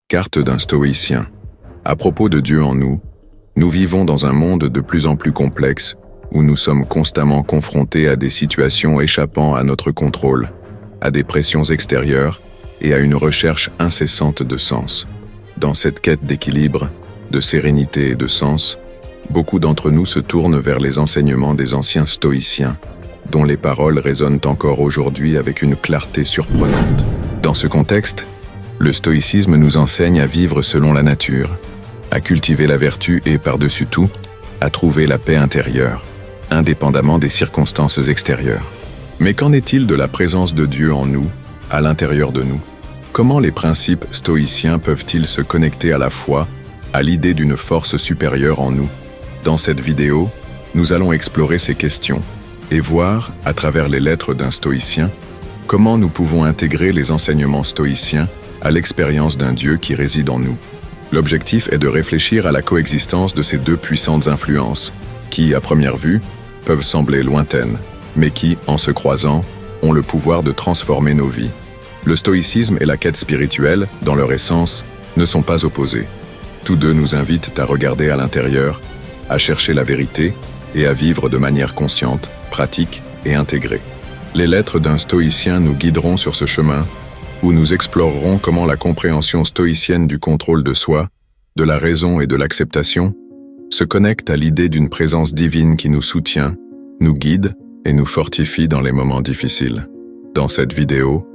Carte d'un stoïcien. À propos de Dieu en nous, nous vivons dans un monde de plus en plus complexe où nous sommes constamment confrontés à des situations échappant à notre contrôle, à des pressions extérieures et à une recherche incessante de sens. Dans cette quête d'équilibre, de sérénité et de sens, beaucoup d'entre nous se tournent vers les enseignements des anciens stoïciens, dont les paroles résonnent encore aujourd'hui avec une clarté surprenante. Dans ce contexte, le stoïcisme nous enseigne à vivre selon la nature, à cultiver la vertu et, par-dessus tout, à trouver la paix intérieure, indépendamment des circonstances extérieures. Mais qu'en est-il de la présence de Dieu en nous, à l'intérieur de nous? Comment les principes stoïciens peuvent-ils se connecter à la foi, à l'idée d'une force supérieure en nous? Dans cette vidéo, nous allons explorer ces questions et voir, à travers les lettres d'un stoïcien, comment nous pouvons intégrer les enseignements stoïciens à l'expérience d'un Dieu qui réside en nous. L'objectif est de réfléchir à la coexistence de ces deux puissantes influences, qui, à première vue, peuvent sembler lointaines, mais qui, en se croisant, ont le pouvoir de transformer nos vies. Le stoïcisme et la quête spirituelle, dans leur essence, ne sont pas opposés. Tous deux nous invitent à regarder à l'intérieur, à chercher la vérité et à vivre de manière consciente, pratique et intégrée. Les lettres d'un stoïcien nous guideront sur ce chemin, où nous explorerons comment la compréhension stoïcienne du contrôle de soi, de la raison et de l'acceptation, se connecte à l'idée d'une présence divine qui nous soutient, nous guide et nous fortifie dans les moments difficiles. Dans cette vidéo,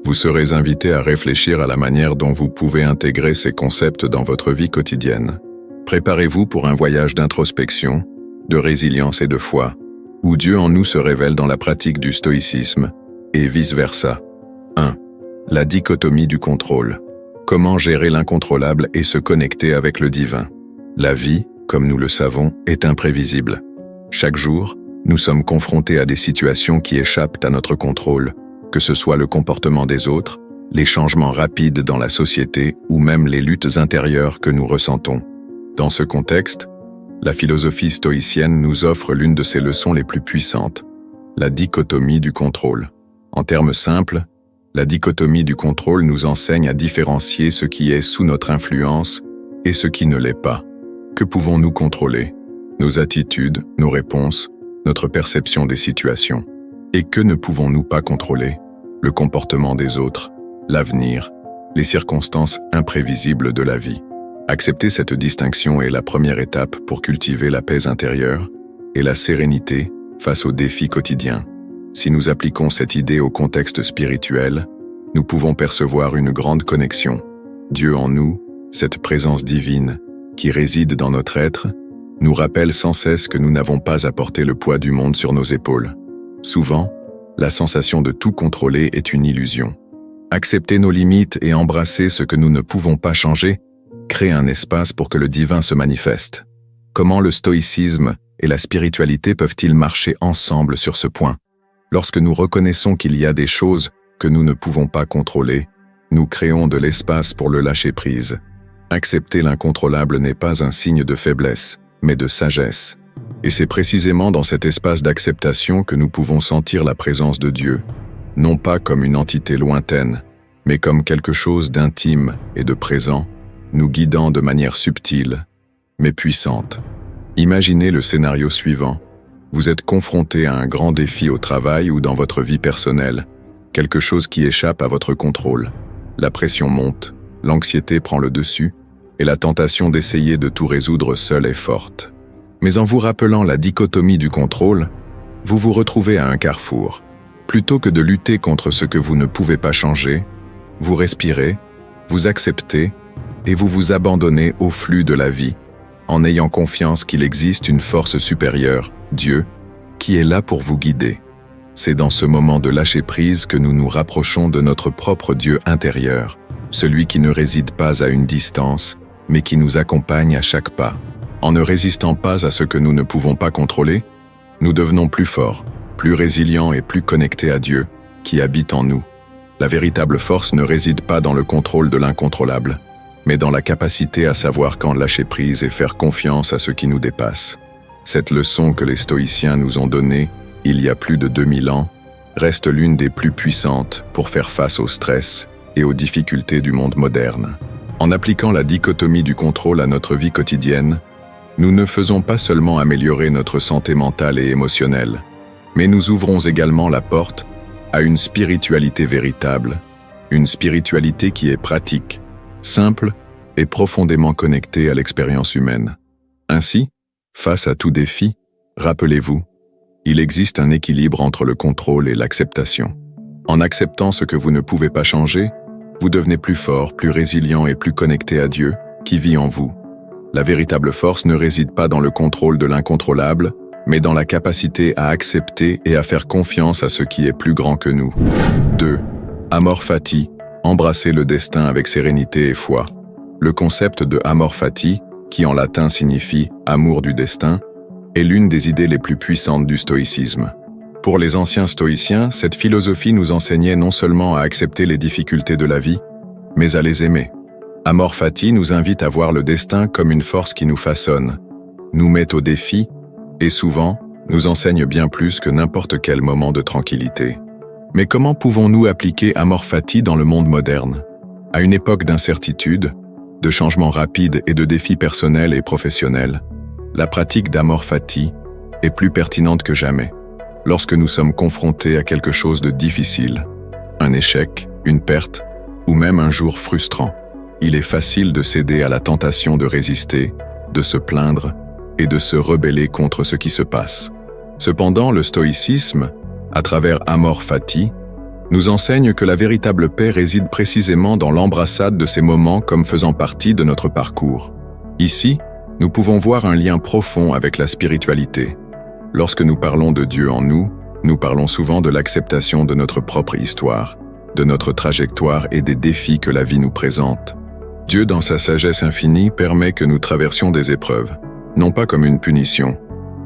vous serez invité à réfléchir à la manière dont vous pouvez intégrer ces concepts dans votre vie quotidienne. Préparez-vous pour un voyage d'introspection, de résilience et de foi, où Dieu en nous se révèle dans la pratique du stoïcisme, et vice-versa. 1. La dichotomie du contrôle. Comment gérer l'incontrôlable et se connecter avec le divin? La vie, comme nous le savons, est imprévisible. Chaque jour, nous sommes confrontés à des situations qui échappent à notre contrôle, que ce soit le comportement des autres, les changements rapides dans la société ou même les luttes intérieures que nous ressentons. Dans ce contexte, la philosophie stoïcienne nous offre l'une de ses leçons les plus puissantes, la dichotomie du contrôle. En termes simples, la dichotomie du contrôle nous enseigne à différencier ce qui est sous notre influence et ce qui ne l'est pas. Que pouvons-nous contrôler? Nos attitudes, nos réponses, notre perception des situations. Et que ne pouvons-nous pas contrôler? Le comportement des autres, l'avenir, les circonstances imprévisibles de la vie. Accepter cette distinction est la première étape pour cultiver la paix intérieure et la sérénité face aux défis quotidiens. Si nous appliquons cette idée au contexte spirituel, nous pouvons percevoir une grande connexion. Dieu en nous, cette présence divine qui réside dans notre être, nous rappelle sans cesse que nous n'avons pas à porter le poids du monde sur nos épaules. Souvent, la sensation de tout contrôler est une illusion. Accepter nos limites et embrasser ce que nous ne pouvons pas changer crée un espace pour que le divin se manifeste. Comment le stoïcisme et la spiritualité peuvent-ils marcher ensemble sur ce point? Lorsque nous reconnaissons qu'il y a des choses que nous ne pouvons pas contrôler, nous créons de l'espace pour le lâcher-prise. Accepter l'incontrôlable n'est pas un signe de faiblesse, mais de sagesse. Et c'est précisément dans cet espace d'acceptation que nous pouvons sentir la présence de Dieu, non pas comme une entité lointaine, mais comme quelque chose d'intime et de présent, nous guidant de manière subtile, mais puissante. Imaginez le scénario suivant. Vous êtes confronté à un grand défi au travail ou dans votre vie personnelle, quelque chose qui échappe à votre contrôle. La pression monte, l'anxiété prend le dessus, et la tentation d'essayer de tout résoudre seul est forte. Mais en vous rappelant la dichotomie du contrôle, vous vous retrouvez à un carrefour. Plutôt que de lutter contre ce que vous ne pouvez pas changer, vous respirez, vous acceptez, et vous vous abandonnez au flux de la vie, en ayant confiance qu'il existe une force supérieure, Dieu, qui est là pour vous guider. C'est dans ce moment de lâcher-prise que nous nous rapprochons de notre propre Dieu intérieur, celui qui ne réside pas à une distance, mais qui nous accompagne à chaque pas. En ne résistant pas à ce que nous ne pouvons pas contrôler, nous devenons plus forts, plus résilients et plus connectés à Dieu, qui habite en nous. La véritable force ne réside pas dans le contrôle de l'incontrôlable, mais dans la capacité à savoir quand lâcher prise et faire confiance à ce qui nous dépasse. Cette leçon que les stoïciens nous ont donnée, il y a plus de 2000 ans, reste l'une des plus puissantes pour faire face au stress et aux difficultés du monde moderne. En appliquant la dichotomie du contrôle à notre vie quotidienne, nous ne faisons pas seulement améliorer notre santé mentale et émotionnelle, mais nous ouvrons également la porte à une spiritualité véritable, une spiritualité qui est pratique, simple et profondément connectée à l'expérience humaine. Ainsi, face à tout défi, rappelez-vous, il existe un équilibre entre le contrôle et l'acceptation. En acceptant ce que vous ne pouvez pas changer, vous devenez plus fort, plus résilient et plus connecté à Dieu, qui vit en vous. La véritable force ne réside pas dans le contrôle de l'incontrôlable, mais dans la capacité à accepter et à faire confiance à ce qui est plus grand que nous. 2. Amor fati, embrasser le destin avec sérénité et foi. Le concept de amor fati, qui en latin signifie « amour du destin », est l'une des idées les plus puissantes du stoïcisme. Pour les anciens stoïciens, cette philosophie nous enseignait non seulement à accepter les difficultés de la vie, mais à les aimer. Amor fati nous invite à voir le destin comme une force qui nous façonne, nous met au défi et souvent nous enseigne bien plus que n'importe quel moment de tranquillité. Mais comment pouvons-nous appliquer Amor fati dans le monde moderne? À une époque d'incertitude, de changements rapides et de défis personnels et professionnels, la pratique d'Amor fati est plus pertinente que jamais. Lorsque nous sommes confrontés à quelque chose de difficile, un échec, une perte, ou même un jour frustrant, il est facile de céder à la tentation de résister, de se plaindre et de se rebeller contre ce qui se passe. Cependant, le stoïcisme, à travers Amor fati, nous enseigne que la véritable paix réside précisément dans l'embrassade de ces moments comme faisant partie de notre parcours. Ici, nous pouvons voir un lien profond avec la spiritualité. Lorsque nous parlons de Dieu en nous, nous parlons souvent de l'acceptation de notre propre histoire, de notre trajectoire et des défis que la vie nous présente. Dieu, dans sa sagesse infinie, permet que nous traversions des épreuves, non pas comme une punition,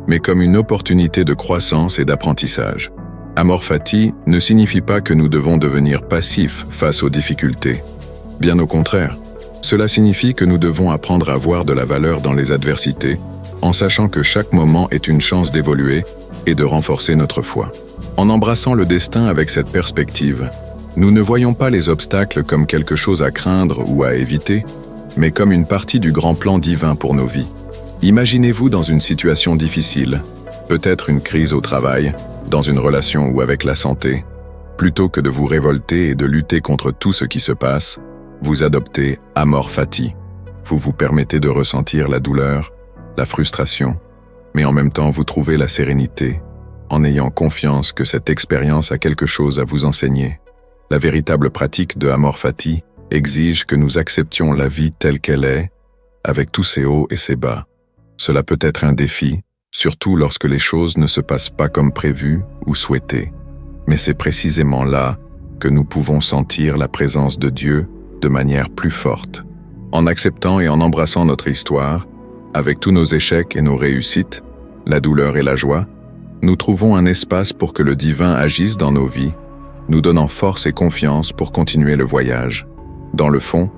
mais comme une opportunité de croissance et d'apprentissage. Amor fati ne signifie pas que nous devons devenir passifs face aux difficultés. Bien au contraire, cela signifie que nous devons apprendre à voir de la valeur dans les adversités, en sachant que chaque moment est une chance d'évoluer et de renforcer notre foi. En embrassant le destin avec cette perspective, nous ne voyons pas les obstacles comme quelque chose à craindre ou à éviter, mais comme une partie du grand plan divin pour nos vies. Imaginez-vous dans une situation difficile, peut-être une crise au travail, dans une relation ou avec la santé. Plutôt que de vous révolter et de lutter contre tout ce qui se passe, vous adoptez Amor fati. Vous vous permettez de ressentir la douleur, la frustration, mais en même temps vous trouvez la sérénité, en ayant confiance que cette expérience a quelque chose à vous enseigner. La véritable pratique de Amor fati exige que nous acceptions la vie telle qu'elle est, avec tous ses hauts et ses bas. Cela peut être un défi, surtout lorsque les choses ne se passent pas comme prévu ou souhaité. Mais c'est précisément là que nous pouvons sentir la présence de Dieu de manière plus forte. En acceptant et en embrassant notre histoire, avec tous nos échecs et nos réussites, la douleur et la joie, nous trouvons un espace pour que le divin agisse dans nos vies, nous donnant force et confiance pour continuer le voyage. Dans le fond,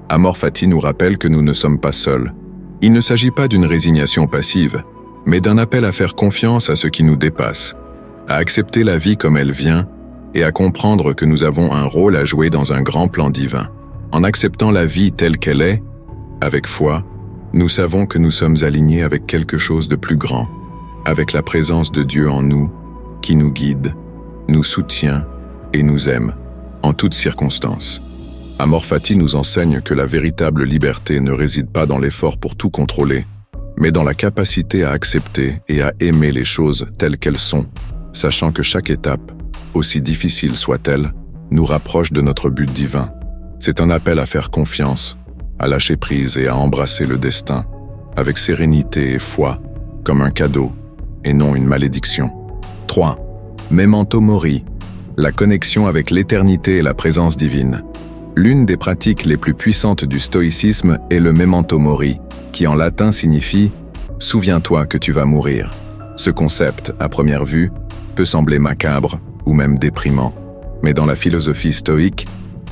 Amor fati nous rappelle que nous ne sommes pas seuls. Il ne s'agit pas d'une résignation passive, mais d'un appel à faire confiance à ce qui nous dépasse, à accepter la vie comme elle vient et à comprendre que nous avons un rôle à jouer dans un grand plan divin. En acceptant la vie telle qu'elle est, avec foi, nous savons que nous sommes alignés avec quelque chose de plus grand, avec la présence de Dieu en nous, qui nous guide, nous soutient et nous aime, en toutes circonstances. Amor fati nous enseigne que la véritable liberté ne réside pas dans l'effort pour tout contrôler, mais dans la capacité à accepter et à aimer les choses telles qu'elles sont, sachant que chaque étape, aussi difficile soit-elle, nous rapproche de notre but divin. C'est un appel à faire confiance, à lâcher prise et à embrasser le destin, avec sérénité et foi, comme un cadeau, et non une malédiction. 3. Memento mori, la connexion avec l'éternité et la présence divine. L'une des pratiques les plus puissantes du stoïcisme est le memento mori, qui en latin signifie « souviens-toi que tu vas mourir ». Ce concept, à première vue, peut sembler macabre ou même déprimant, mais dans la philosophie stoïque,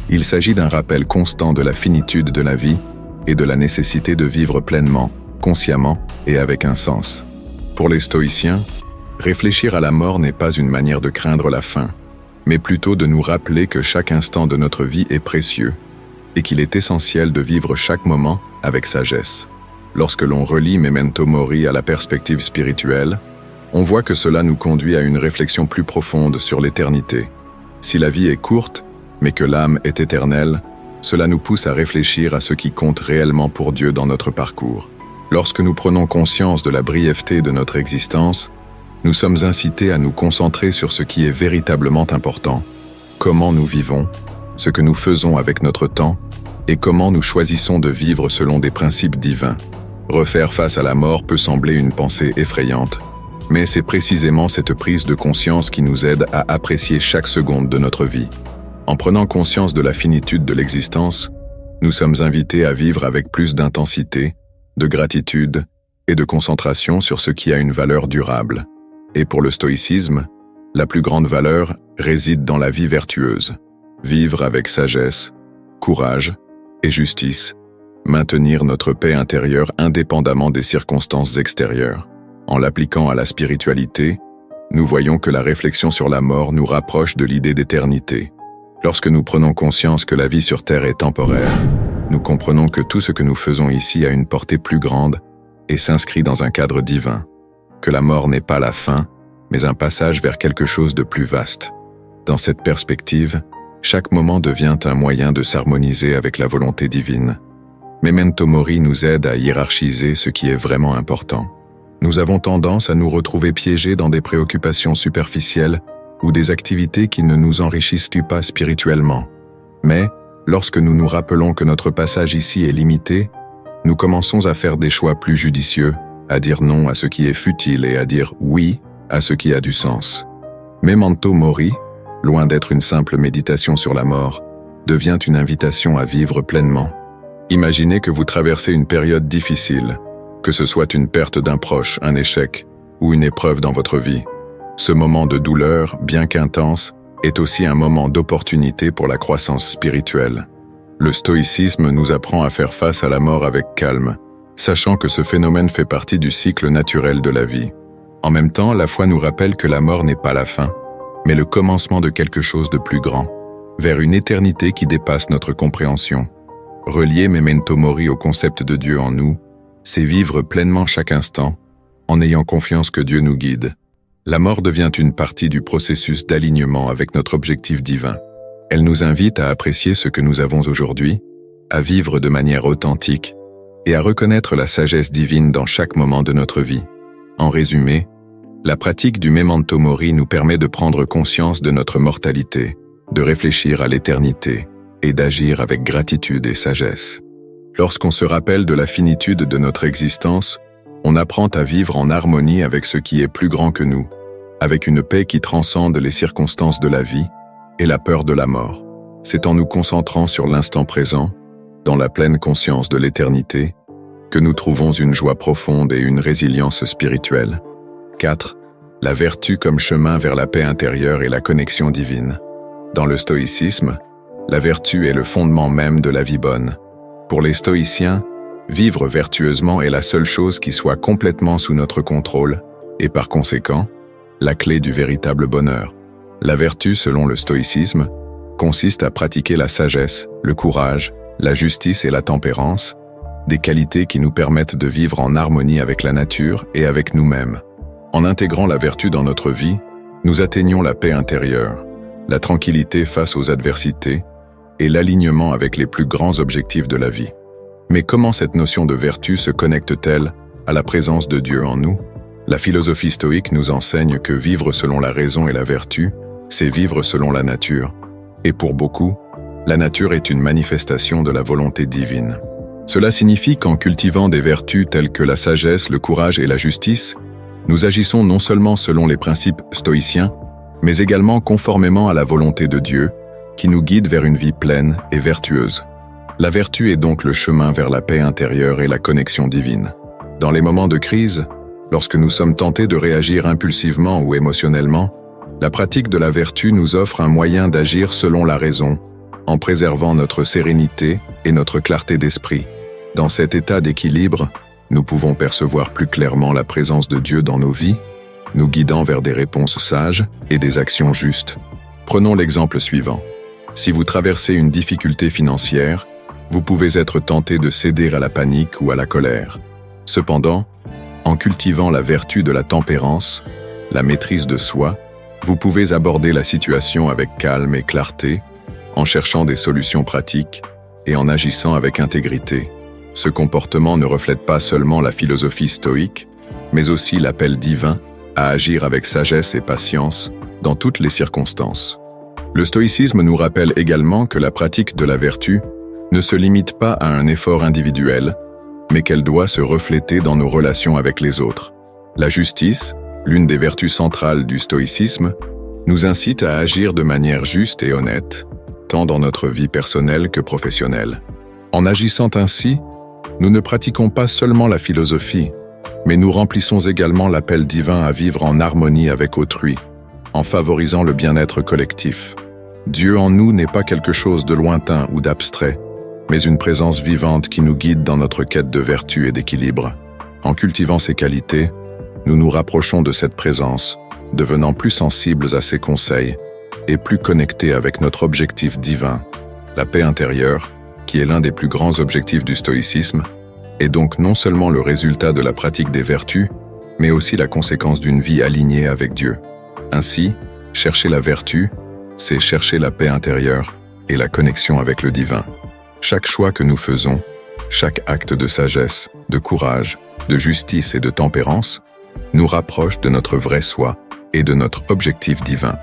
il s'agit d'un rappel constant de la finitude de la vie et de la nécessité de vivre pleinement, consciemment et avec un sens. Pour les stoïciens, réfléchir à la mort n'est pas une manière de craindre la fin, mais plutôt de nous rappeler que chaque instant de notre vie est précieux et qu'il est essentiel de vivre chaque moment avec sagesse. Lorsque l'on relie Memento Mori à la perspective spirituelle, on voit que cela nous conduit à une réflexion plus profonde sur l'éternité. Si la vie est courte, mais que l'âme est éternelle, cela nous pousse à réfléchir à ce qui compte réellement pour Dieu dans notre parcours. Lorsque nous prenons conscience de la brièveté de notre existence, nous sommes incités à nous concentrer sur ce qui est véritablement important, comment nous vivons, ce que nous faisons avec notre temps, et comment nous choisissons de vivre selon des principes divins. Refaire face à la mort peut sembler une pensée effrayante, mais c'est précisément cette prise de conscience qui nous aide à apprécier chaque seconde de notre vie. En prenant conscience de la finitude de l'existence, nous sommes invités à vivre avec plus d'intensité, de gratitude et de concentration sur ce qui a une valeur durable. Et pour le stoïcisme, la plus grande valeur réside dans la vie vertueuse. Vivre avec sagesse, courage et justice, maintenir notre paix intérieure indépendamment des circonstances extérieures. En l'appliquant à la spiritualité, nous voyons que la réflexion sur la mort nous rapproche de l'idée d'éternité. Lorsque nous prenons conscience que la vie sur Terre est temporaire, nous comprenons que tout ce que nous faisons ici a une portée plus grande et s'inscrit dans un cadre divin, que la mort n'est pas la fin, mais un passage vers quelque chose de plus vaste. Dans cette perspective, chaque moment devient un moyen de s'harmoniser avec la volonté divine. Memento Mori nous aide à hiérarchiser ce qui est vraiment important. Nous avons tendance à nous retrouver piégés dans des préoccupations superficielles ou des activités qui ne nous enrichissent pas spirituellement. Mais, lorsque nous nous rappelons que notre passage ici est limité, nous commençons à faire des choix plus judicieux, à dire non à ce qui est futile et à dire oui à ce qui a du sens. Memento Mori, loin d'être une simple méditation sur la mort, devient une invitation à vivre pleinement. Imaginez que vous traversez une période difficile, que ce soit une perte d'un proche, un échec ou une épreuve dans votre vie. Ce moment de douleur, bien qu'intense, est aussi un moment d'opportunité pour la croissance spirituelle. Le stoïcisme nous apprend à faire face à la mort avec calme, sachant que ce phénomène fait partie du cycle naturel de la vie. En même temps, la foi nous rappelle que la mort n'est pas la fin, mais le commencement de quelque chose de plus grand, vers une éternité qui dépasse notre compréhension. Relier Memento Mori au concept de Dieu en nous, c'est vivre pleinement chaque instant, en ayant confiance que Dieu nous guide. La mort devient une partie du processus d'alignement avec notre objectif divin. Elle nous invite à apprécier ce que nous avons aujourd'hui, à vivre de manière authentique et à reconnaître la sagesse divine dans chaque moment de notre vie. En résumé, la pratique du Memento Mori nous permet de prendre conscience de notre mortalité, de réfléchir à l'éternité et d'agir avec gratitude et sagesse. Lorsqu'on se rappelle de la finitude de notre existence, on apprend à vivre en harmonie avec ce qui est plus grand que nous, avec une paix qui transcende les circonstances de la vie et la peur de la mort. C'est en nous concentrant sur l'instant présent, dans la pleine conscience de l'éternité, que nous trouvons une joie profonde et une résilience spirituelle. 4. La vertu comme chemin vers la paix intérieure et la connexion divine. Dans le stoïcisme, la vertu est le fondement même de la vie bonne. Pour les stoïciens, vivre vertueusement est la seule chose qui soit complètement sous notre contrôle et par conséquent, la clé du véritable bonheur. La vertu, selon le stoïcisme, consiste à pratiquer la sagesse, le courage, la justice et la tempérance, des qualités qui nous permettent de vivre en harmonie avec la nature et avec nous-mêmes. En intégrant la vertu dans notre vie, nous atteignons la paix intérieure, la tranquillité face aux adversités et l'alignement avec les plus grands objectifs de la vie. Mais comment cette notion de vertu se connecte-t-elle à la présence de Dieu en nous? La philosophie stoïque nous enseigne que vivre selon la raison et la vertu, c'est vivre selon la nature. Et pour beaucoup, la nature est une manifestation de la volonté divine. Cela signifie qu'en cultivant des vertus telles que la sagesse, le courage et la justice, nous agissons non seulement selon les principes stoïciens, mais également conformément à la volonté de Dieu, qui nous guide vers une vie pleine et vertueuse. La vertu est donc le chemin vers la paix intérieure et la connexion divine. Dans les moments de crise, lorsque nous sommes tentés de réagir impulsivement ou émotionnellement, la pratique de la vertu nous offre un moyen d'agir selon la raison, en préservant notre sérénité et notre clarté d'esprit. Dans cet état d'équilibre, nous pouvons percevoir plus clairement la présence de Dieu dans nos vies, nous guidant vers des réponses sages et des actions justes. Prenons l'exemple suivant. Si vous traversez une difficulté financière, Vous pouvez être tenté de céder à la panique ou à la colère. Cependant, en cultivant la vertu de la tempérance, la maîtrise de soi, vous pouvez aborder la situation avec calme et clarté, en cherchant des solutions pratiques et en agissant avec intégrité. Ce comportement ne reflète pas seulement la philosophie stoïque, mais aussi l'appel divin à agir avec sagesse et patience dans toutes les circonstances. Le stoïcisme nous rappelle également que la pratique de la vertu ne se limite pas à un effort individuel, mais qu'elle doit se refléter dans nos relations avec les autres. La justice, l'une des vertus centrales du stoïcisme, nous incite à agir de manière juste et honnête, tant dans notre vie personnelle que professionnelle. En agissant ainsi, nous ne pratiquons pas seulement la philosophie, mais nous remplissons également l'appel divin à vivre en harmonie avec autrui, en favorisant le bien-être collectif. Dieu en nous n'est pas quelque chose de lointain ou d'abstrait, mais une présence vivante qui nous guide dans notre quête de vertu et d'équilibre. En cultivant ces qualités, nous nous rapprochons de cette présence, devenant plus sensibles à ses conseils et plus connectés avec notre objectif divin, la paix intérieure, qui est l'un des plus grands objectifs du stoïcisme, est donc non seulement le résultat de la pratique des vertus, mais aussi la conséquence d'une vie alignée avec Dieu. Ainsi, chercher la vertu, c'est chercher la paix intérieure et la connexion avec le divin. Chaque choix que nous faisons, chaque acte de sagesse, de courage, de justice et de tempérance, nous rapproche de notre vrai soi et de notre objectif divin.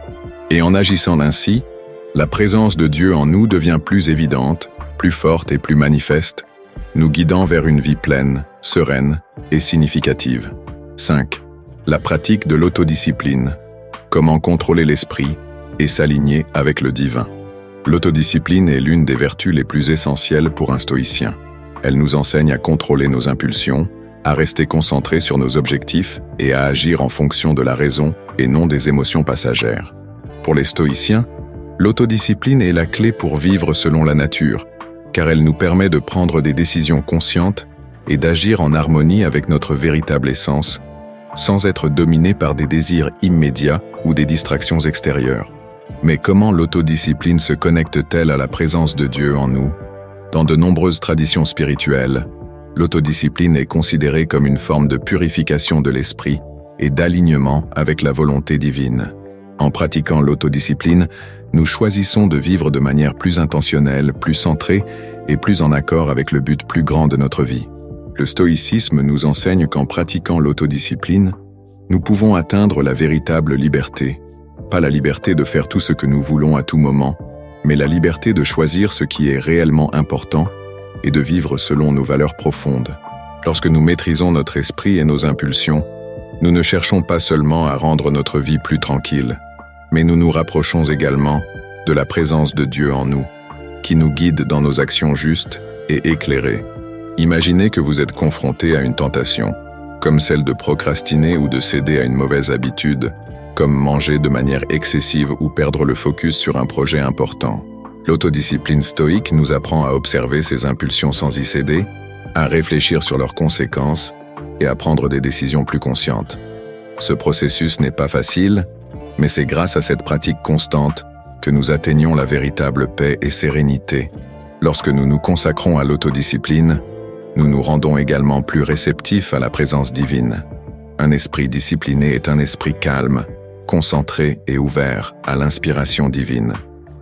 Et en agissant ainsi, la présence de Dieu en nous devient plus évidente, plus forte et plus manifeste, nous guidant vers une vie pleine, sereine et significative. 5. La pratique de l'autodiscipline. Comment contrôler l'esprit et s'aligner avec le divin. L'autodiscipline est l'une des vertus les plus essentielles pour un stoïcien. Elle nous enseigne à contrôler nos impulsions, à rester concentrés sur nos objectifs et à agir en fonction de la raison et non des émotions passagères. Pour les stoïciens, l'autodiscipline est la clé pour vivre selon la nature, car elle nous permet de prendre des décisions conscientes et d'agir en harmonie avec notre véritable essence, sans être dominés par des désirs immédiats ou des distractions extérieures. Mais comment l'autodiscipline se connecte-t-elle à la présence de Dieu en nous? Dans de nombreuses traditions spirituelles, l'autodiscipline est considérée comme une forme de purification de l'esprit et d'alignement avec la volonté divine. En pratiquant l'autodiscipline, nous choisissons de vivre de manière plus intentionnelle, plus centrée et plus en accord avec le but plus grand de notre vie. Le stoïcisme nous enseigne qu'en pratiquant l'autodiscipline, nous pouvons atteindre la véritable liberté. Pas la liberté de faire tout ce que nous voulons à tout moment, mais la liberté de choisir ce qui est réellement important et de vivre selon nos valeurs profondes. Lorsque nous maîtrisons notre esprit et nos impulsions, nous ne cherchons pas seulement à rendre notre vie plus tranquille, mais nous nous rapprochons également de la présence de Dieu en nous, qui nous guide dans nos actions justes et éclairées. Imaginez que vous êtes confronté à une tentation, comme celle de procrastiner ou de céder à une mauvaise habitude, comme manger de manière excessive ou perdre le focus sur un projet important. L'autodiscipline stoïque nous apprend à observer ces impulsions sans y céder, à réfléchir sur leurs conséquences et à prendre des décisions plus conscientes. Ce processus n'est pas facile, mais c'est grâce à cette pratique constante que nous atteignons la véritable paix et sérénité. Lorsque nous nous consacrons à l'autodiscipline, nous nous rendons également plus réceptifs à la présence divine. Un esprit discipliné est un esprit calme, concentré et ouvert à l'inspiration divine.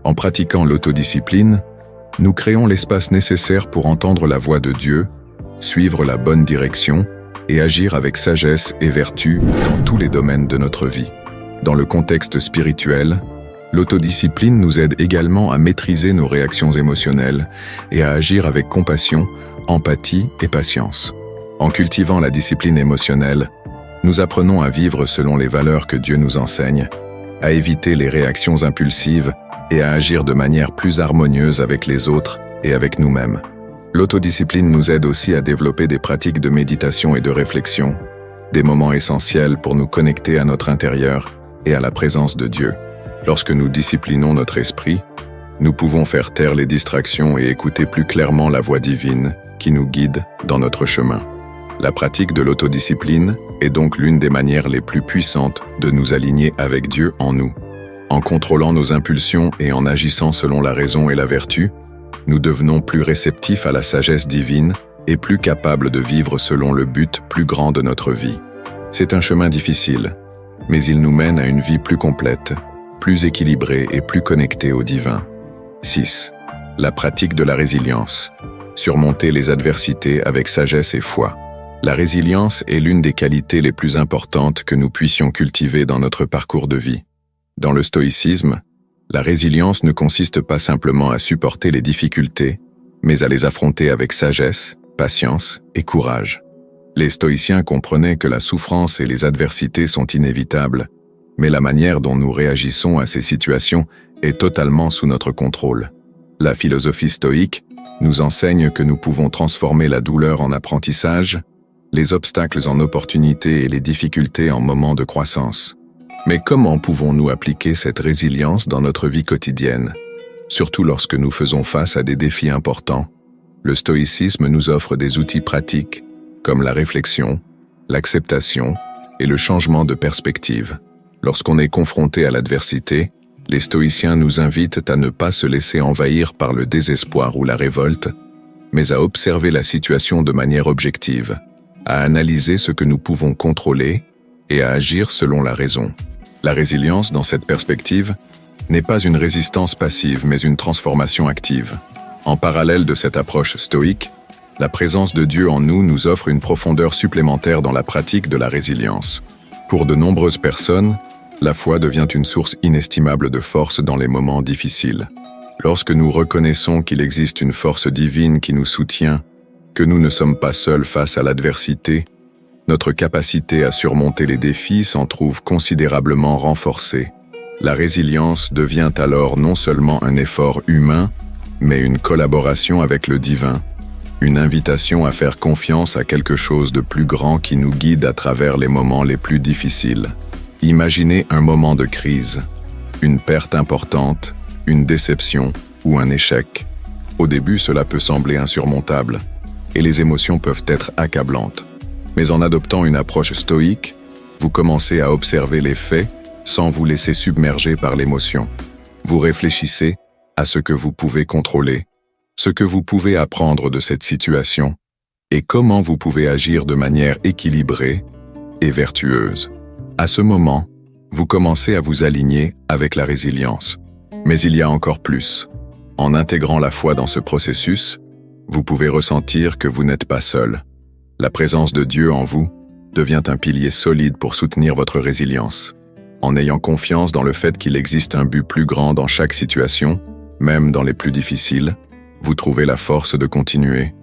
En pratiquant l'autodiscipline, nous créons l'espace nécessaire pour entendre la voix de Dieu, suivre la bonne direction et agir avec sagesse et vertu dans tous les domaines de notre vie. Dans le contexte spirituel, l'autodiscipline nous aide également à maîtriser nos réactions émotionnelles et à agir avec compassion, empathie et patience. En cultivant la discipline émotionnelle, nous apprenons à vivre selon les valeurs que Dieu nous enseigne, à éviter les réactions impulsives et à agir de manière plus harmonieuse avec les autres et avec nous-mêmes. L'autodiscipline nous aide aussi à développer des pratiques de méditation et de réflexion, des moments essentiels pour nous connecter à notre intérieur et à la présence de Dieu. Lorsque nous disciplinons notre esprit, nous pouvons faire taire les distractions et écouter plus clairement la voix divine qui nous guide dans notre chemin. La pratique de l'autodiscipline est donc l'une des manières les plus puissantes de nous aligner avec Dieu en nous. En contrôlant nos impulsions et en agissant selon la raison et la vertu, nous devenons plus réceptifs à la sagesse divine et plus capables de vivre selon le but plus grand de notre vie. C'est un chemin difficile, mais il nous mène à une vie plus complète, plus équilibrée et plus connectée au divin. 6. La pratique de la résilience. Surmonter les adversités avec sagesse et foi. La résilience est l'une des qualités les plus importantes que nous puissions cultiver dans notre parcours de vie. Dans le stoïcisme, la résilience ne consiste pas simplement à supporter les difficultés, mais à les affronter avec sagesse, patience et courage. Les stoïciens comprenaient que la souffrance et les adversités sont inévitables, mais la manière dont nous réagissons à ces situations est totalement sous notre contrôle. La philosophie stoïque nous enseigne que nous pouvons transformer la douleur en apprentissage, les obstacles en opportunités et les difficultés en moments de croissance. Mais comment pouvons-nous appliquer cette résilience dans notre vie quotidienne, surtout lorsque nous faisons face à des défis importants? Le stoïcisme nous offre des outils pratiques, comme la réflexion, l'acceptation et le changement de perspective. Lorsqu'on est confronté à l'adversité, les stoïciens nous invitent à ne pas se laisser envahir par le désespoir ou la révolte, mais à observer la situation de manière objective, à analyser ce que nous pouvons contrôler et à agir selon la raison. La résilience, dans cette perspective, n'est pas une résistance passive, mais une transformation active. En parallèle de cette approche stoïque, la présence de Dieu en nous offre une profondeur supplémentaire dans la pratique de la résilience. Pour de nombreuses personnes, la foi devient une source inestimable de force dans les moments difficiles. Lorsque nous reconnaissons qu'il existe une force divine qui nous soutient, que nous ne sommes pas seuls face à l'adversité, notre capacité à surmonter les défis s'en trouve considérablement renforcée. La résilience devient alors non seulement un effort humain, mais une collaboration avec le divin, une invitation à faire confiance à quelque chose de plus grand qui nous guide à travers les moments les plus difficiles. Imaginez un moment de crise, une perte importante, une déception ou un échec. Au début, cela peut sembler insurmontable, et les émotions peuvent être accablantes. Mais en adoptant une approche stoïque, vous commencez à observer les faits sans vous laisser submerger par l'émotion. Vous réfléchissez à ce que vous pouvez contrôler, ce que vous pouvez apprendre de cette situation, et comment vous pouvez agir de manière équilibrée et vertueuse. À ce moment, vous commencez à vous aligner avec la résilience. Mais il y a encore plus. En intégrant la foi dans ce processus, vous pouvez ressentir que vous n'êtes pas seul. La présence de Dieu en vous devient un pilier solide pour soutenir votre résilience. En ayant confiance dans le fait qu'il existe un but plus grand dans chaque situation, même dans les plus difficiles, vous trouvez la force de continuer.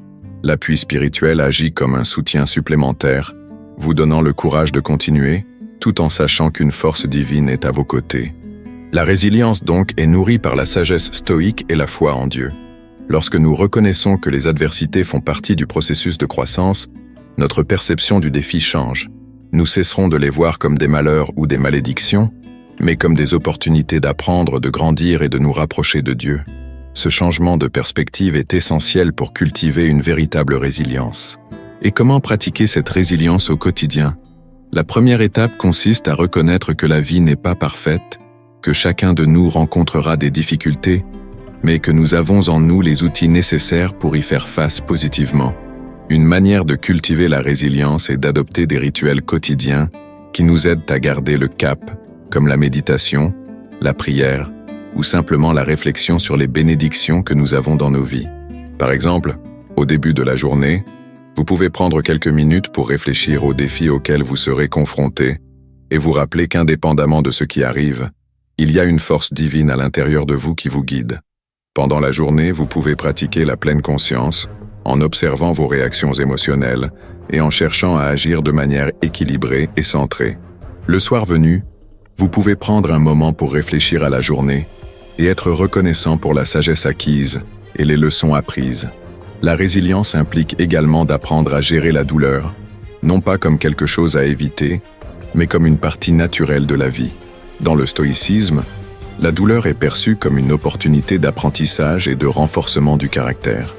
L'appui spirituel agit comme un soutien supplémentaire, vous donnant le courage de continuer, tout en sachant qu'une force divine est à vos côtés. La résilience donc est nourrie par la sagesse stoïque et la foi en Dieu. Lorsque nous reconnaissons que les adversités font partie du processus de croissance, notre perception du défi change. Nous cesserons de les voir comme des malheurs ou des malédictions, mais comme des opportunités d'apprendre, de grandir et de nous rapprocher de Dieu. Ce changement de perspective est essentiel pour cultiver une véritable résilience. Et comment pratiquer cette résilience au quotidien? La première étape consiste à reconnaître que la vie n'est pas parfaite, que chacun de nous rencontrera des difficultés, mais que nous avons en nous les outils nécessaires pour y faire face positivement. Une manière de cultiver la résilience est d'adopter des rituels quotidiens qui nous aident à garder le cap, comme la méditation, la prière ou simplement la réflexion sur les bénédictions que nous avons dans nos vies. Par exemple, au début de la journée, vous pouvez prendre quelques minutes pour réfléchir aux défis auxquels vous serez confrontés et vous rappeler qu'indépendamment de ce qui arrive, il y a une force divine à l'intérieur de vous qui vous guide. Pendant la journée, vous pouvez pratiquer la pleine conscience en observant vos réactions émotionnelles et en cherchant à agir de manière équilibrée et centrée. Le soir venu, vous pouvez prendre un moment pour réfléchir à la journée et être reconnaissant pour la sagesse acquise et les leçons apprises. La résilience implique également d'apprendre à gérer la douleur, non pas comme quelque chose à éviter, mais comme une partie naturelle de la vie. Dans le stoïcisme, la douleur est perçue comme une opportunité d'apprentissage et de renforcement du caractère.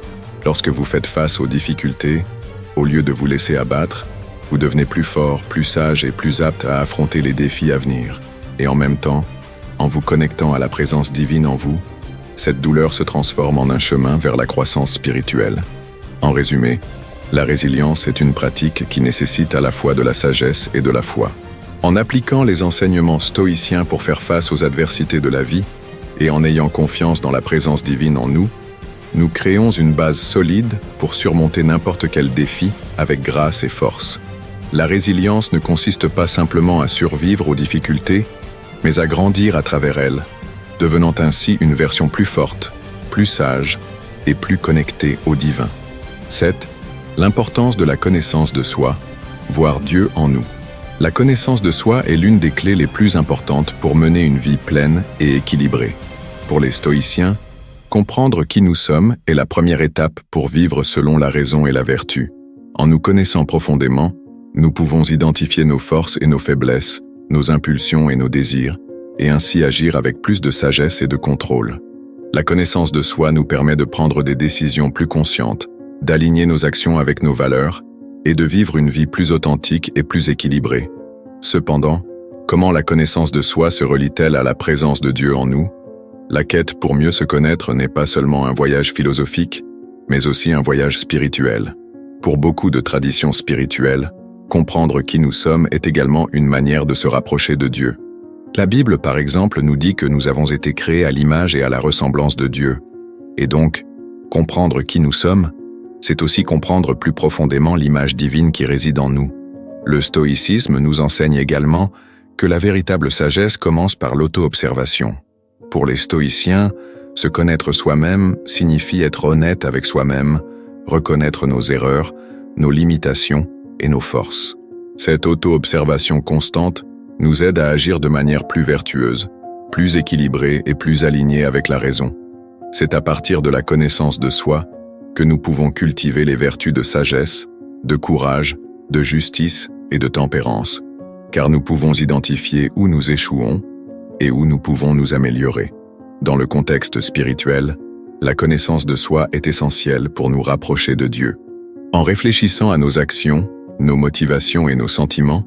Lorsque vous faites face aux difficultés, au lieu de vous laisser abattre, vous devenez plus fort, plus sage et plus apte à affronter les défis à venir. Et en même temps, en vous connectant à la présence divine en vous, Cette douleur se transforme en un chemin vers la croissance spirituelle. En résumé, la résilience est une pratique qui nécessite à la fois de la sagesse et de la foi. En appliquant les enseignements stoïciens pour faire face aux adversités de la vie, et en ayant confiance dans la présence divine en nous, nous créons une base solide pour surmonter n'importe quel défi avec grâce et force. La résilience ne consiste pas simplement à survivre aux difficultés, mais à grandir à travers elles, devenant ainsi une version plus forte, plus sage et plus connectée au divin. 7. L'importance de la connaissance de soi, voir Dieu en nous. La connaissance de soi est l'une des clés les plus importantes pour mener une vie pleine et équilibrée. Pour les stoïciens, comprendre qui nous sommes est la première étape pour vivre selon la raison et la vertu. En nous connaissant profondément, nous pouvons identifier nos forces et nos faiblesses, nos impulsions et nos désirs, et ainsi agir avec plus de sagesse et de contrôle. La connaissance de soi nous permet de prendre des décisions plus conscientes, d'aligner nos actions avec nos valeurs, et de vivre une vie plus authentique et plus équilibrée. Cependant, comment la connaissance de soi se relie-t-elle à la présence de Dieu en nous? La quête pour mieux se connaître n'est pas seulement un voyage philosophique, mais aussi un voyage spirituel. Pour beaucoup de traditions spirituelles, comprendre qui nous sommes est également une manière de se rapprocher de Dieu. La Bible, par exemple, nous dit que nous avons été créés à l'image et à la ressemblance de Dieu. Et donc, comprendre qui nous sommes, c'est aussi comprendre plus profondément l'image divine qui réside en nous. Le stoïcisme nous enseigne également que la véritable sagesse commence par l'auto-observation. Pour les stoïciens, se connaître soi-même signifie être honnête avec soi-même, reconnaître nos erreurs, nos limitations et nos forces. Cette auto-observation constante nous aide à agir de manière plus vertueuse, plus équilibrée et plus alignée avec la raison. C'est à partir de la connaissance de soi que nous pouvons cultiver les vertus de sagesse, de courage, de justice et de tempérance, car nous pouvons identifier où nous échouons et où nous pouvons nous améliorer. Dans le contexte spirituel, la connaissance de soi est essentielle pour nous rapprocher de Dieu. En réfléchissant à nos actions, nos motivations et nos sentiments,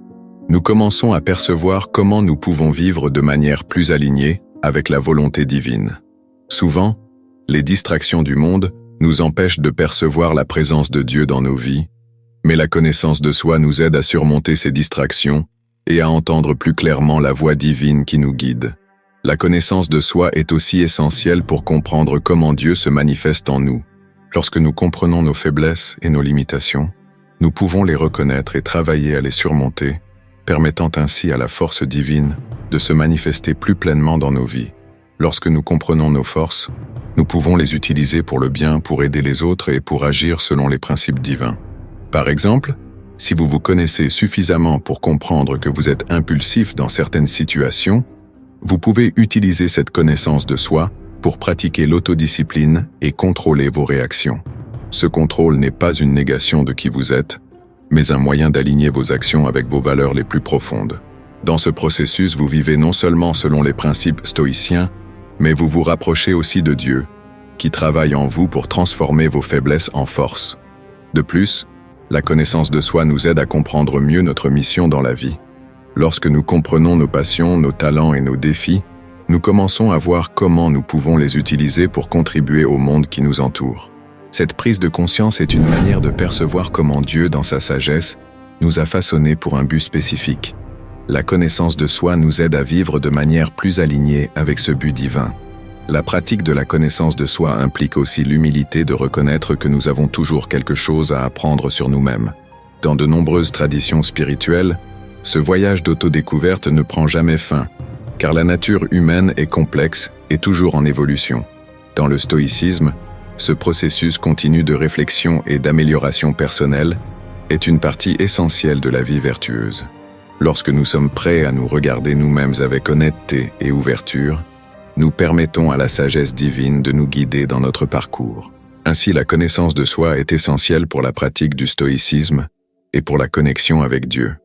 nous commençons à percevoir comment nous pouvons vivre de manière plus alignée avec la volonté divine. Souvent, les distractions du monde nous empêchent de percevoir la présence de Dieu dans nos vies, mais la connaissance de soi nous aide à surmonter ces distractions et à entendre plus clairement la voix divine qui nous guide. La connaissance de soi est aussi essentielle pour comprendre comment Dieu se manifeste en nous. Lorsque nous comprenons nos faiblesses et nos limitations, nous pouvons les reconnaître et travailler à les surmonter, permettant ainsi à la force divine de se manifester plus pleinement dans nos vies. Lorsque nous comprenons nos forces, nous pouvons les utiliser pour le bien, pour aider les autres et pour agir selon les principes divins. Par exemple, si vous vous connaissez suffisamment pour comprendre que vous êtes impulsif dans certaines situations, vous pouvez utiliser cette connaissance de soi pour pratiquer l'autodiscipline et contrôler vos réactions. Ce contrôle n'est pas une négation de qui vous êtes, mais un moyen d'aligner vos actions avec vos valeurs les plus profondes. Dans ce processus, vous vivez non seulement selon les principes stoïciens, mais vous vous rapprochez aussi de Dieu, qui travaille en vous pour transformer vos faiblesses en force. De plus, la connaissance de soi nous aide à comprendre mieux notre mission dans la vie. Lorsque nous comprenons nos passions, nos talents et nos défis, nous commençons à voir comment nous pouvons les utiliser pour contribuer au monde qui nous entoure. Cette prise de conscience est une manière de percevoir comment Dieu, dans sa sagesse, nous a façonnés pour un but spécifique. La connaissance de soi nous aide à vivre de manière plus alignée avec ce but divin. La pratique de la connaissance de soi implique aussi l'humilité de reconnaître que nous avons toujours quelque chose à apprendre sur nous-mêmes. Dans de nombreuses traditions spirituelles, ce voyage d'autodécouverte ne prend jamais fin, car la nature humaine est complexe et toujours en évolution. Dans le stoïcisme, ce processus continu de réflexion et d'amélioration personnelle est une partie essentielle de la vie vertueuse. Lorsque nous sommes prêts à nous regarder nous-mêmes avec honnêteté et ouverture, nous permettons à la sagesse divine de nous guider dans notre parcours. Ainsi, la connaissance de soi est essentielle pour la pratique du stoïcisme et pour la connexion avec Dieu.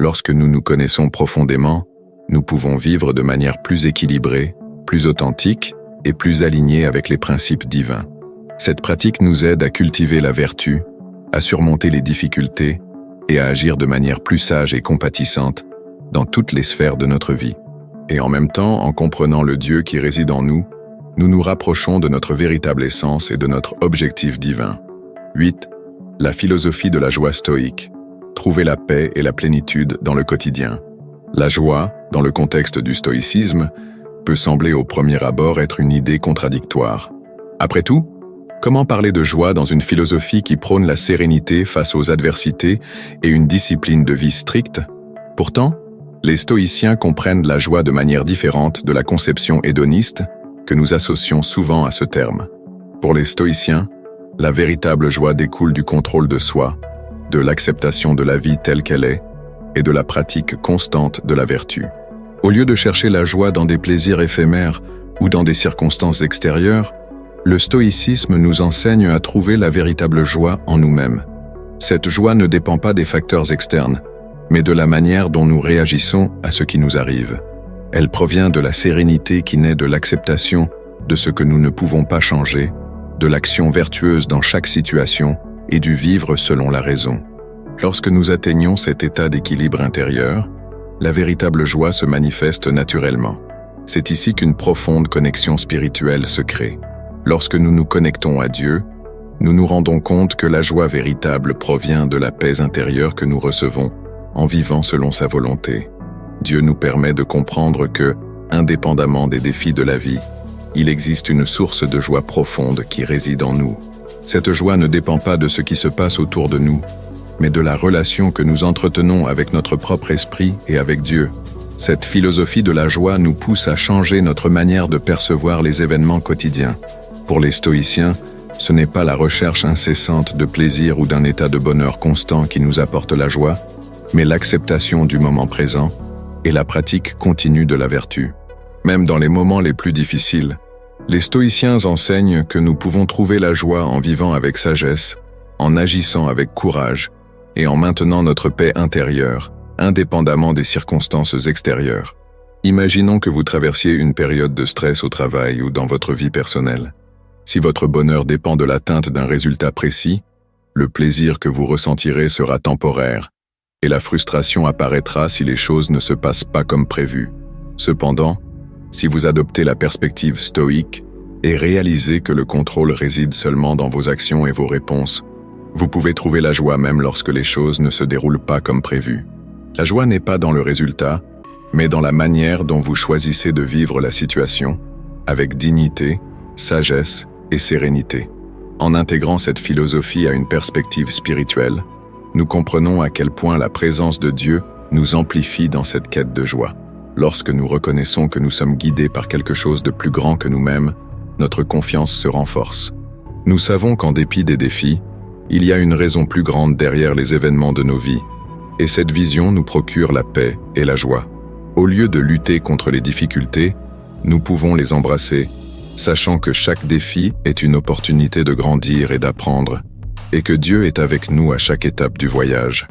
Lorsque nous nous connaissons profondément, nous pouvons vivre de manière plus équilibrée, plus authentique et plus alignée avec les principes divins. Cette pratique nous aide à cultiver la vertu, à surmonter les difficultés et à agir de manière plus sage et compatissante dans toutes les sphères de notre vie. Et en même temps, en comprenant le Dieu qui réside en nous, nous nous rapprochons de notre véritable essence et de notre objectif divin. 8. La philosophie de la joie stoïque. Trouver la paix et la plénitude dans le quotidien. La joie, dans le contexte du stoïcisme, peut sembler au premier abord être une idée contradictoire. Après tout, comment parler de joie dans une philosophie qui prône la sérénité face aux adversités et une discipline de vie stricte? Pourtant, les stoïciens comprennent la joie de manière différente de la conception hédoniste que nous associons souvent à ce terme. Pour les stoïciens, la véritable joie découle du contrôle de soi, de l'acceptation de la vie telle qu'elle est et de la pratique constante de la vertu. Au lieu de chercher la joie dans des plaisirs éphémères ou dans des circonstances extérieures, le stoïcisme nous enseigne à trouver la véritable joie en nous-mêmes. Cette joie ne dépend pas des facteurs externes, mais de la manière dont nous réagissons à ce qui nous arrive. Elle provient de la sérénité qui naît de l'acceptation de ce que nous ne pouvons pas changer, de l'action vertueuse dans chaque situation et du vivre selon la raison. Lorsque nous atteignons cet état d'équilibre intérieur, la véritable joie se manifeste naturellement. C'est ici qu'une profonde connexion spirituelle se crée. Lorsque nous nous connectons à Dieu, nous nous rendons compte que la joie véritable provient de la paix intérieure que nous recevons en vivant selon sa volonté. Dieu nous permet de comprendre que, indépendamment des défis de la vie, il existe une source de joie profonde qui réside en nous. Cette joie ne dépend pas de ce qui se passe autour de nous, mais de la relation que nous entretenons avec notre propre esprit et avec Dieu. Cette philosophie de la joie nous pousse à changer notre manière de percevoir les événements quotidiens. Pour les stoïciens, ce n'est pas la recherche incessante de plaisir ou d'un état de bonheur constant qui nous apporte la joie, mais l'acceptation du moment présent et la pratique continue de la vertu. Même dans les moments les plus difficiles, les stoïciens enseignent que nous pouvons trouver la joie en vivant avec sagesse, en agissant avec courage et en maintenant notre paix intérieure, indépendamment des circonstances extérieures. Imaginons que vous traversiez une période de stress au travail ou dans votre vie personnelle. Si votre bonheur dépend de l'atteinte d'un résultat précis, le plaisir que vous ressentirez sera temporaire, et la frustration apparaîtra si les choses ne se passent pas comme prévu. Cependant, si vous adoptez la perspective stoïque et réalisez que le contrôle réside seulement dans vos actions et vos réponses, vous pouvez trouver la joie même lorsque les choses ne se déroulent pas comme prévu. La joie n'est pas dans le résultat, mais dans la manière dont vous choisissez de vivre la situation, avec dignité, sagesse et sérénité. En intégrant cette philosophie à une perspective spirituelle, nous comprenons à quel point la présence de Dieu nous amplifie dans cette quête de joie. Lorsque nous reconnaissons que nous sommes guidés par quelque chose de plus grand que nous-mêmes, notre confiance se renforce. Nous savons qu'en dépit des défis, il y a une raison plus grande derrière les événements de nos vies, et cette vision nous procure la paix et la joie. Au lieu de lutter contre les difficultés, nous pouvons les embrasser, sachant que chaque défi est une opportunité de grandir et d'apprendre, et que Dieu est avec nous à chaque étape du voyage.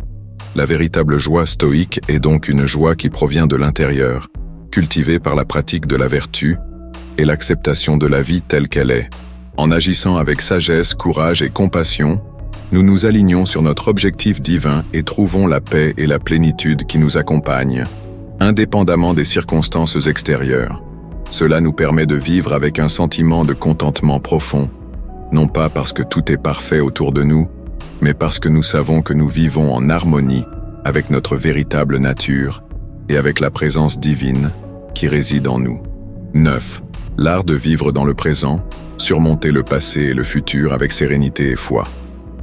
La véritable joie stoïque est donc une joie qui provient de l'intérieur, cultivée par la pratique de la vertu et l'acceptation de la vie telle qu'elle est. En agissant avec sagesse, courage et compassion, nous nous alignons sur notre objectif divin et trouvons la paix et la plénitude qui nous accompagnent, indépendamment des circonstances extérieures. Cela nous permet de vivre avec un sentiment de contentement profond, non pas parce que tout est parfait autour de nous, mais parce que nous savons que nous vivons en harmonie avec notre véritable nature et avec la présence divine qui réside en nous. 9. L'art de vivre dans le présent, surmonter le passé et le futur avec sérénité et foi.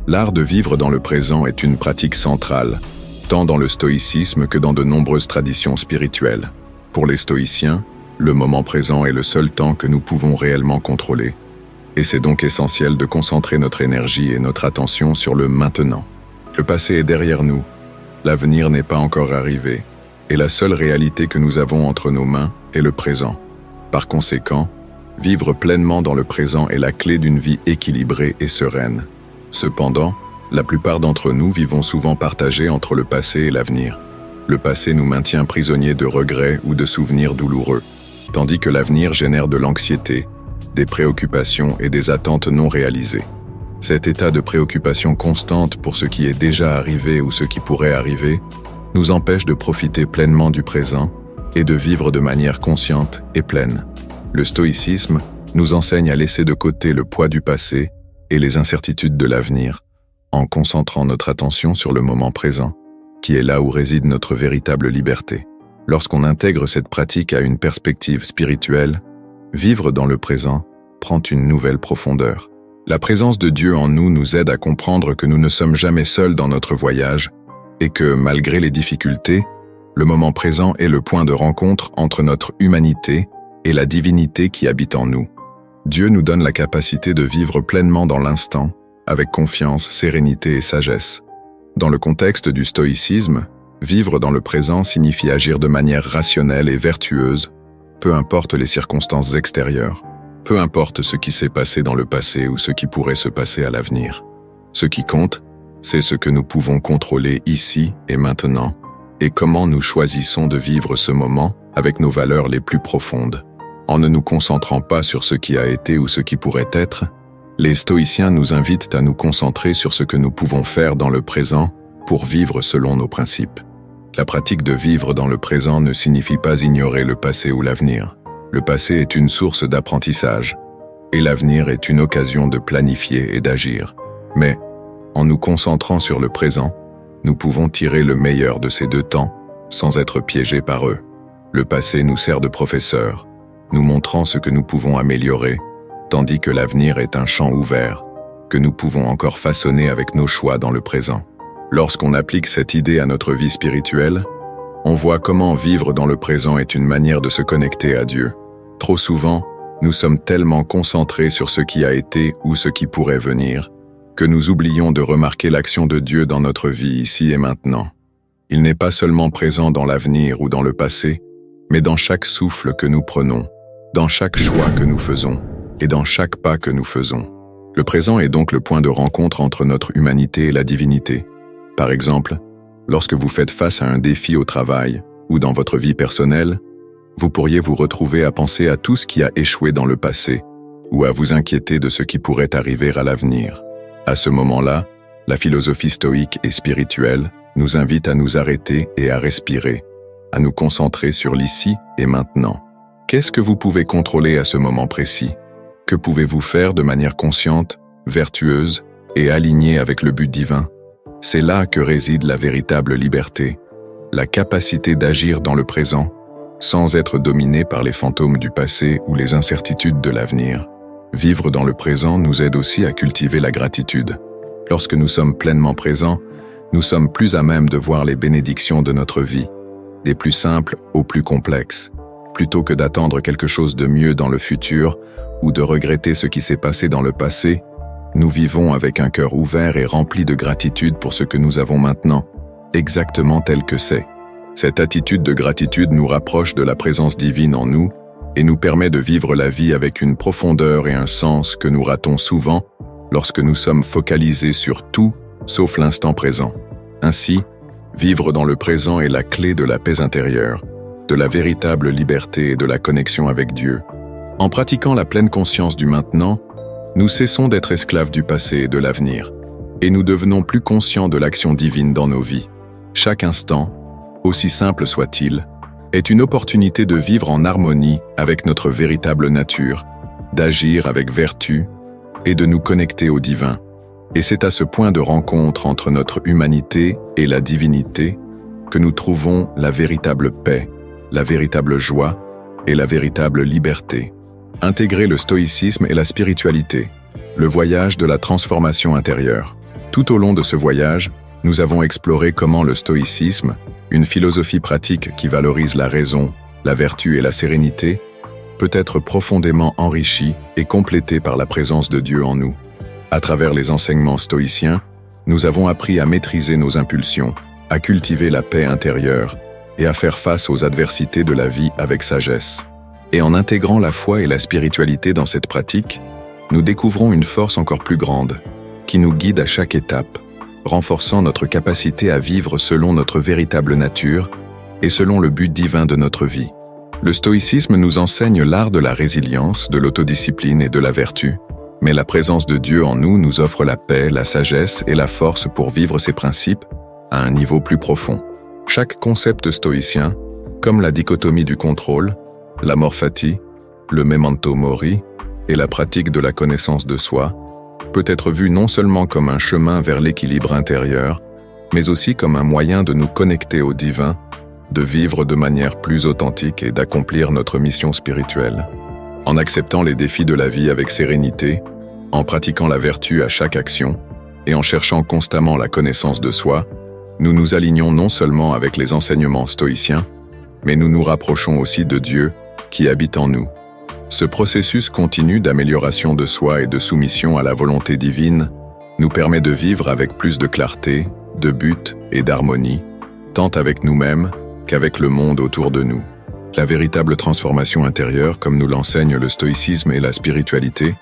L'art de vivre dans le présent est une pratique centrale, tant dans le stoïcisme que dans de nombreuses traditions spirituelles. Pour les stoïciens, le moment présent est le seul temps que nous pouvons réellement contrôler. Et c'est donc essentiel de concentrer notre énergie et notre attention sur le maintenant. Le passé est derrière nous, l'avenir n'est pas encore arrivé, et la seule réalité que nous avons entre nos mains est le présent. Par conséquent, vivre pleinement dans le présent est la clé d'une vie équilibrée et sereine. Cependant, la plupart d'entre nous vivons souvent partagés entre le passé et l'avenir. Le passé nous maintient prisonniers de regrets ou de souvenirs douloureux, tandis que l'avenir génère de l'anxiété, des préoccupations et des attentes non réalisées. Cet état de préoccupation constante pour ce qui est déjà arrivé ou ce qui pourrait arriver nous empêche de profiter pleinement du présent et de vivre de manière consciente et pleine. Le stoïcisme, nous enseigne à laisser de côté le poids du passé et les incertitudes de l'avenir, en concentrant notre attention sur le moment présent, qui est là où réside notre véritable liberté. Lorsqu'on intègre cette pratique à une perspective spirituelle, vivre dans le présent prend une nouvelle profondeur. La présence de Dieu en nous aide à comprendre que nous ne sommes jamais seuls dans notre voyage et que, malgré les difficultés, le moment présent est le point de rencontre entre notre humanité et la divinité qui habite en nous. Dieu nous donne la capacité de vivre pleinement dans l'instant, avec confiance, sérénité et sagesse. Dans le contexte du stoïcisme, vivre dans le présent signifie agir de manière rationnelle et vertueuse, peu importe les circonstances extérieures, peu importe ce qui s'est passé dans le passé ou ce qui pourrait se passer à l'avenir. Ce qui compte, c'est ce que nous pouvons contrôler ici et maintenant, et comment nous choisissons de vivre ce moment avec nos valeurs les plus profondes. En ne nous concentrant pas sur ce qui a été ou ce qui pourrait être, les stoïciens nous invitent à nous concentrer sur ce que nous pouvons faire dans le présent pour vivre selon nos principes. La pratique de vivre dans le présent ne signifie pas ignorer le passé ou l'avenir. Le passé est une source d'apprentissage, et l'avenir est une occasion de planifier et d'agir. Mais, en nous concentrant sur le présent, nous pouvons tirer le meilleur de ces deux temps, sans être piégés par eux. Le passé nous sert de professeur, nous montrant ce que nous pouvons améliorer, tandis que l'avenir est un champ ouvert, que nous pouvons encore façonner avec nos choix dans le présent. Lorsqu'on applique cette idée à notre vie spirituelle, on voit comment vivre dans le présent est une manière de se connecter à Dieu. Trop souvent, nous sommes tellement concentrés sur ce qui a été ou ce qui pourrait venir, que nous oublions de remarquer l'action de Dieu dans notre vie ici et maintenant. Il n'est pas seulement présent dans l'avenir ou dans le passé, mais dans chaque souffle que nous prenons, dans chaque choix que nous faisons et dans chaque pas que nous faisons. Le présent est donc le point de rencontre entre notre humanité et la divinité. Par exemple, lorsque vous faites face à un défi au travail ou dans votre vie personnelle, vous pourriez vous retrouver à penser à tout ce qui a échoué dans le passé ou à vous inquiéter de ce qui pourrait arriver à l'avenir. À ce moment-là, la philosophie stoïque et spirituelle nous invite à nous arrêter et à respirer, à nous concentrer sur l'ici et maintenant. Qu'est-ce que vous pouvez contrôler à ce moment précis? Que pouvez-vous faire de manière consciente, vertueuse et alignée avec le but divin? C'est là que réside la véritable liberté, la capacité d'agir dans le présent, sans être dominé par les fantômes du passé ou les incertitudes de l'avenir. Vivre dans le présent nous aide aussi à cultiver la gratitude. Lorsque nous sommes pleinement présents, nous sommes plus à même de voir les bénédictions de notre vie, des plus simples aux plus complexes, plutôt que d'attendre quelque chose de mieux dans le futur ou de regretter ce qui s'est passé dans le passé. Nous vivons avec un cœur ouvert et rempli de gratitude pour ce que nous avons maintenant, exactement tel que c'est. Cette attitude de gratitude nous rapproche de la présence divine en nous et nous permet de vivre la vie avec une profondeur et un sens que nous ratons souvent lorsque nous sommes focalisés sur tout sauf l'instant présent. Ainsi, vivre dans le présent est la clé de la paix intérieure, de la véritable liberté et de la connexion avec Dieu. En pratiquant la pleine conscience du maintenant, nous cessons d'être esclaves du passé et de l'avenir, et nous devenons plus conscients de l'action divine dans nos vies. Chaque instant, aussi simple soit-il, est une opportunité de vivre en harmonie avec notre véritable nature, d'agir avec vertu et de nous connecter au divin. Et c'est à ce point de rencontre entre notre humanité et la divinité que nous trouvons la véritable paix, la véritable joie et la véritable liberté. Intégrer le stoïcisme et la spiritualité, le voyage de la transformation intérieure. Tout au long de ce voyage, nous avons exploré comment le stoïcisme, une philosophie pratique qui valorise la raison, la vertu et la sérénité, peut être profondément enrichi et complété par la présence de Dieu en nous. À travers les enseignements stoïciens, nous avons appris à maîtriser nos impulsions, à cultiver la paix intérieure et à faire face aux adversités de la vie avec sagesse. Et en intégrant la foi et la spiritualité dans cette pratique, nous découvrons une force encore plus grande, qui nous guide à chaque étape, renforçant notre capacité à vivre selon notre véritable nature et selon le but divin de notre vie. Le stoïcisme nous enseigne l'art de la résilience, de l'autodiscipline et de la vertu, mais la présence de Dieu en nous nous offre la paix, la sagesse et la force pour vivre ces principes à un niveau plus profond. Chaque concept stoïcien, comme la dichotomie du contrôle, l'amor fati, le memento mori, et la pratique de la connaissance de soi peut être vue non seulement comme un chemin vers l'équilibre intérieur, mais aussi comme un moyen de nous connecter au divin, de vivre de manière plus authentique et d'accomplir notre mission spirituelle. En acceptant les défis de la vie avec sérénité, en pratiquant la vertu à chaque action, et en cherchant constamment la connaissance de soi, nous nous alignons non seulement avec les enseignements stoïciens, mais nous nous rapprochons aussi de Dieu qui habite en nous. Ce processus continu d'amélioration de soi et de soumission à la volonté divine nous permet de vivre avec plus de clarté, de but et d'harmonie, tant avec nous-mêmes qu'avec le monde autour de nous. La véritable transformation intérieure, comme nous l'enseignent le stoïcisme et la spiritualité,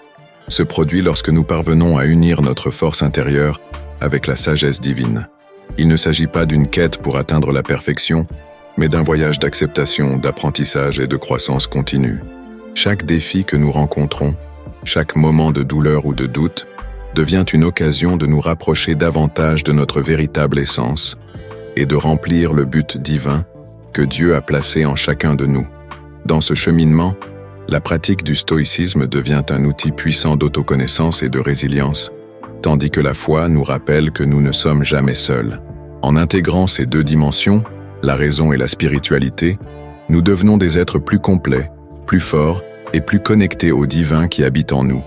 se produit lorsque nous parvenons à unir notre force intérieure avec la sagesse divine. Il ne s'agit pas d'une quête pour atteindre la perfection, mais d'un voyage d'acceptation, d'apprentissage et de croissance continue. Chaque défi que nous rencontrons, chaque moment de douleur ou de doute, devient une occasion de nous rapprocher davantage de notre véritable essence et de remplir le but divin que Dieu a placé en chacun de nous. Dans ce cheminement, la pratique du stoïcisme devient un outil puissant d'autoconnaissance et de résilience, tandis que la foi nous rappelle que nous ne sommes jamais seuls. En intégrant ces deux dimensions, la raison et la spiritualité, nous devenons des êtres plus complets, plus forts et plus connectés au divin qui habite en nous.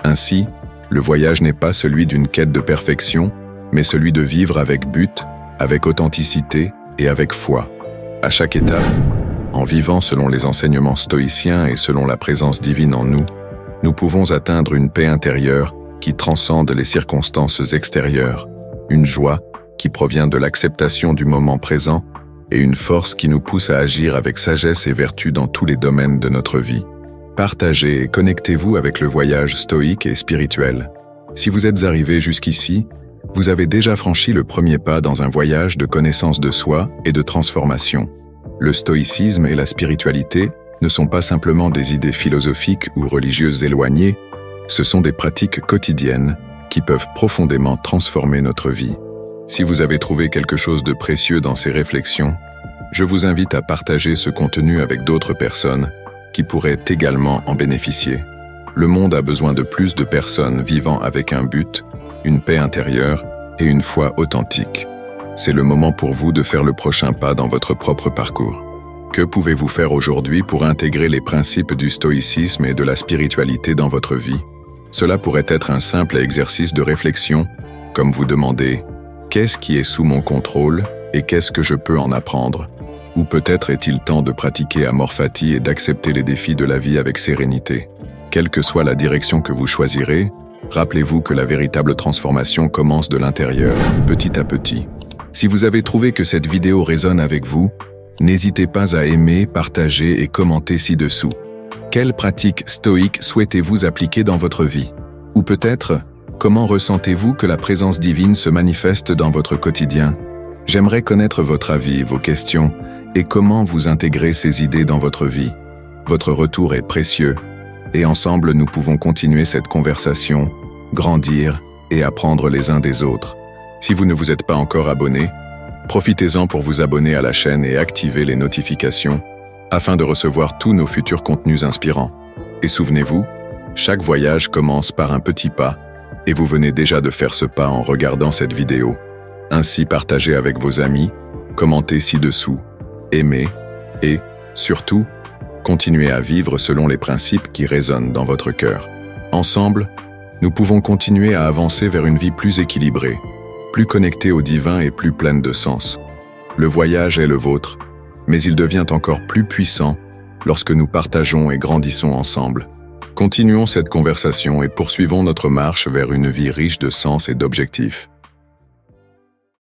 Ainsi, le voyage n'est pas celui d'une quête de perfection, mais celui de vivre avec but, avec authenticité et avec foi. À chaque étape, en vivant selon les enseignements stoïciens et selon la présence divine en nous, nous pouvons atteindre une paix intérieure qui transcende les circonstances extérieures, une joie qui provient de l'acceptation du moment présent et une force qui nous pousse à agir avec sagesse et vertu dans tous les domaines de notre vie. Partagez et connectez-vous avec le voyage stoïque et spirituel. Si vous êtes arrivé jusqu'ici, vous avez déjà franchi le premier pas dans un voyage de connaissance de soi et de transformation. Le stoïcisme et la spiritualité ne sont pas simplement des idées philosophiques ou religieuses éloignées, ce sont des pratiques quotidiennes qui peuvent profondément transformer notre vie. Si vous avez trouvé quelque chose de précieux dans ces réflexions, je vous invite à partager ce contenu avec d'autres personnes qui pourraient également en bénéficier. Le monde a besoin de plus de personnes vivant avec un but, une paix intérieure et une foi authentique. C'est le moment pour vous de faire le prochain pas dans votre propre parcours. Que pouvez-vous faire aujourd'hui pour intégrer les principes du stoïcisme et de la spiritualité dans votre vie? Cela pourrait être un simple exercice de réflexion, comme vous demander « Qu'est-ce qui est sous mon contrôle et qu'est-ce que je peux en apprendre ?» Ou peut-être est-il temps de pratiquer amor fati et d'accepter les défis de la vie avec sérénité. Quelle que soit la direction que vous choisirez, rappelez-vous que la véritable transformation commence de l'intérieur, petit à petit. Si vous avez trouvé que cette vidéo résonne avec vous, n'hésitez pas à aimer, partager et commenter ci-dessous. Quelles pratiques stoïques souhaitez-vous appliquer dans votre vie? Ou peut-être, comment ressentez-vous que la présence divine se manifeste dans votre quotidien? J'aimerais connaître votre avis, vos questions, et comment vous intégrez ces idées dans votre vie. Votre retour est précieux, et ensemble nous pouvons continuer cette conversation, grandir et apprendre les uns des autres. Si vous ne vous êtes pas encore abonné, profitez-en pour vous abonner à la chaîne et activer les notifications afin de recevoir tous nos futurs contenus inspirants. Et souvenez-vous, chaque voyage commence par un petit pas, et vous venez déjà de faire ce pas en regardant cette vidéo. Ainsi partagez avec vos amis, commentez ci-dessous, aimez, et, surtout, continuez à vivre selon les principes qui résonnent dans votre cœur. Ensemble, nous pouvons continuer à avancer vers une vie plus équilibrée, plus connectée au divin et plus pleine de sens. Le voyage est le vôtre, mais il devient encore plus puissant lorsque nous partageons et grandissons ensemble. Continuons cette conversation et poursuivons notre marche vers une vie riche de sens et d'objectifs.